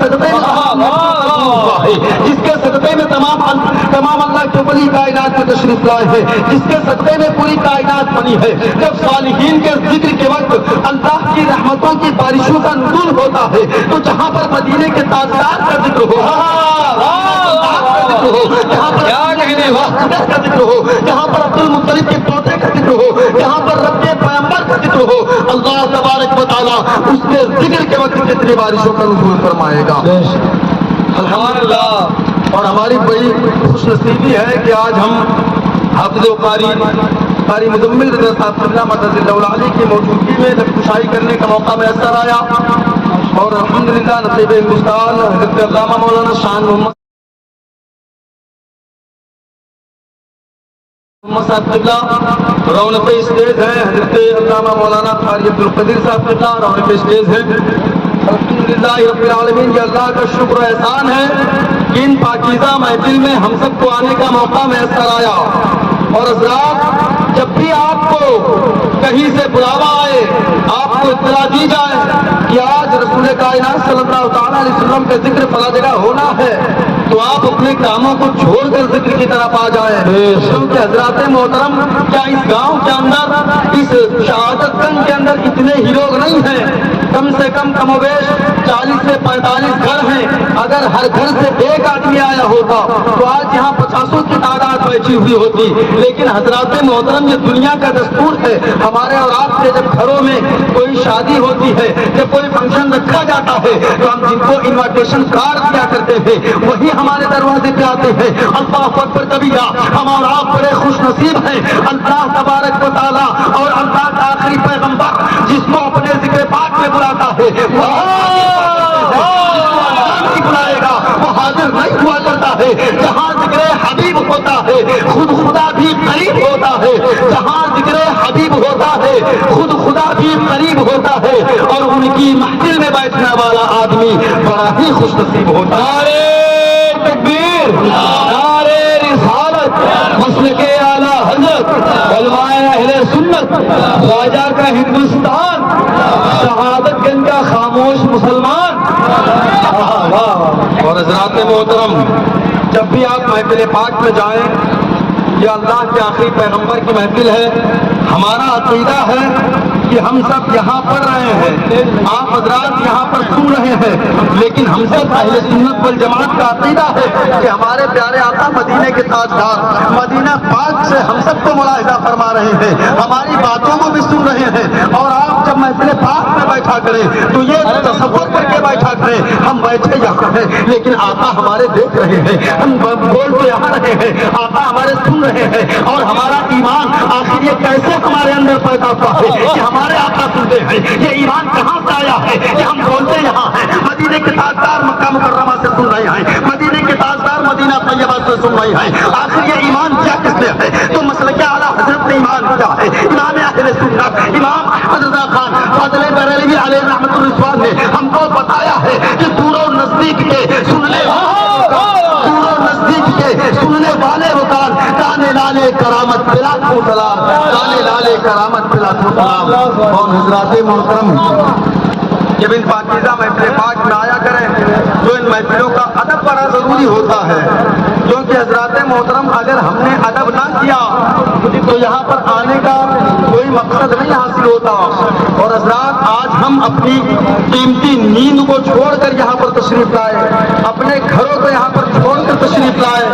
सदक़े जिसके सदक़े में तमाम अल्लाह के वली कायनात में तशरीफ लाए हैं, जिसके सदक़े में पूरी कायनात बनी है। जब सालिहीन के जिक्र के वक्त अल्लाह की रहमतों की बारिशों का नुज़ूल होता है, तो जहाँ पर मदीने के ताजदार का जिक्र हो, जहाँ पर का जिक्र हो, जहाँ पर अब्दुल मुत्तलिब के पोते का जिक्र हो, जहाँ पर रब्बे पैगंबर का जिक्र हो, अल्लाह तबारक व तआला उसके जिक्र के वक्त कितनी बारिशों का नुज़ूल फरमाएगा। अल्हम्दुलिल्लाह। और हमारी बड़ी खुशनसीबी है कि आज हम हाफिज़ कारी मुज़म्मिल रज़ा साहब क़िबला मददुल्लाह अलैह की मौजूदगी में नक्शकुशाई करने का मौका मैसर आया और अल्हम्दुलिल्लाह नसीब हिंदुस्तान हज़रत अल्लामा मौलाना शान मोहम्मद साहब क़िबला रौनक स्टेज है, हज़रत अल्लामा मौलाना क़ारी अब्दुल क़दीर साहब क़िबला रौनक स्टेज है। अल्हम्दुलिल्लाह रब्बिल आलमीन, ये अल्लाह का शुक्र और एहसान है कि इन पाकीज़ा महफिल में हम सबको आने का मौका मैसर आया। और हज़रात, जब भी आपको कहीं से बुलावा आए, आपको इत्तला दी जाए कि आज रसूल कायनात सल्लल्लाहु तआला अलैहि वसल्लम का जिक्र फला जगह होना है, तो आप अपने कामों को छोड़कर जिक्र की तरफ आ जाए। क्योंकि हज़रात मोहतरम, क्या इस गांव के अंदर, इस शहादतगंज के अंदर इतने ही लोग नहीं हैं? कम से कम कमोबेश 40 से 45 घर हैं। अगर हर घर से एक आदमी आया होता तो आज यहाँ 50 की तादाद बैठी हुई होती। लेकिन हज़रात मोहतरम, ये दुनिया का दस्तूर है। हमारे और आपके जब घरों में कोई शादी होती है, जब कोई फंक्शन रखा जाता है, तो हम जिनको इन्विटेशन कार्ड दिया करते थे वही हमारे दरवाजे पे आते हैं। अल्लाह अकबर कबीरा। हम और आप बड़े खुश नसीब हैं। अल्लाह तबारक व तआला और अल्लाह का आखिरी पैगंबर जिसको अपने जिक्र पाक में बुलाता है, वो बुलाएगा, वो हाजिर नहीं हुआ करता है। जहाँ जिक्र हबीब होता है, खुद खुदा भी करीब होता है। जहाँ जिक्र हबीब होता है, खुद खुदा भी करीब होता है। और उनकी महफिल में बैठने वाला आदमी बड़ा ही खुश नसीब होता है। तकबीर, नारे रिसालत, मसलके आला हज़रत, उलमाए अहले सुन्नत, ख्वाजा का हिंदुस्तान, शहादतगंज का खामोश मुसलमान। और हज़रात मोहतरम, जब भी आप महफिल पाक में जाएं, ये अल्लाह के आखिरी पैगंबर की महफिल है। हमारा अकीदा है कि हम सब यहाँ पढ़ रहे हैं, आप हजरात यहाँ पर सुन रहे हैं, लेकिन हम सब अहले सुन्नत वल जमात का अकीदा है कि हमारे प्यारे आका मदीने के ताजदार मदीना पाक से हम सबको मुलाहिजा फरमा रहे हैं, हमारी बातों को भी सुन रहे हैं। और आप जब महफिल पाक में बैठा करें तो ये तसव्वुर करके बैठा करें, हम बैठे यहाँ हैं लेकिन आका हमारे देख रहे हैं, हम बोलते आ रहे हैं, आका हमारे सुन रहे हैं। और हमारा ईमान आखिर ये कैसे हमारे अंदर पैदा हुआ है कि हमारे आका सुनते हैं? ये ईमान कहाँ से आया है कि हम बोलते यहाँ हैं? मदीने के ताजदार मक्का मुकर्रमा से सुन रहे हैं, मदीने के ताजदार मदीना तैयबा से सुन रहे हैं। आखिर ये ईमान क्या किसने है? तो मसलके आला हज़रत ने ईमान क्या है? इमाम अहले सुन्नत इमाम अहमद रज़ा खान फ़ाज़िल बरेलवी अलैहि रहमतुर रिज़वान ने हमको बताया है कि दूर नजदीक के सुनने वाले वकाल काने लाले करामत पिला को सलाम, काने लाले करामत पिला को सलाम। और हज़रात मोहतरम, जब इन पाकीज़ा महफिल पाक में आया करें तो इन महफिलों का अदब बड़ा ज़रूरी होता है। क्योंकि हज़रात मोहतरम, अगर हमने अदब ना किया तो यहाँ पर आने का कोई मकसद नहीं हासिल होता। और हज़रात, आज हम अपनी कीमती नींद को छोड़कर यहाँ पर तशरीफ लाए, अपने घरों को यहाँ पर छोड़कर तशरीफ लाए,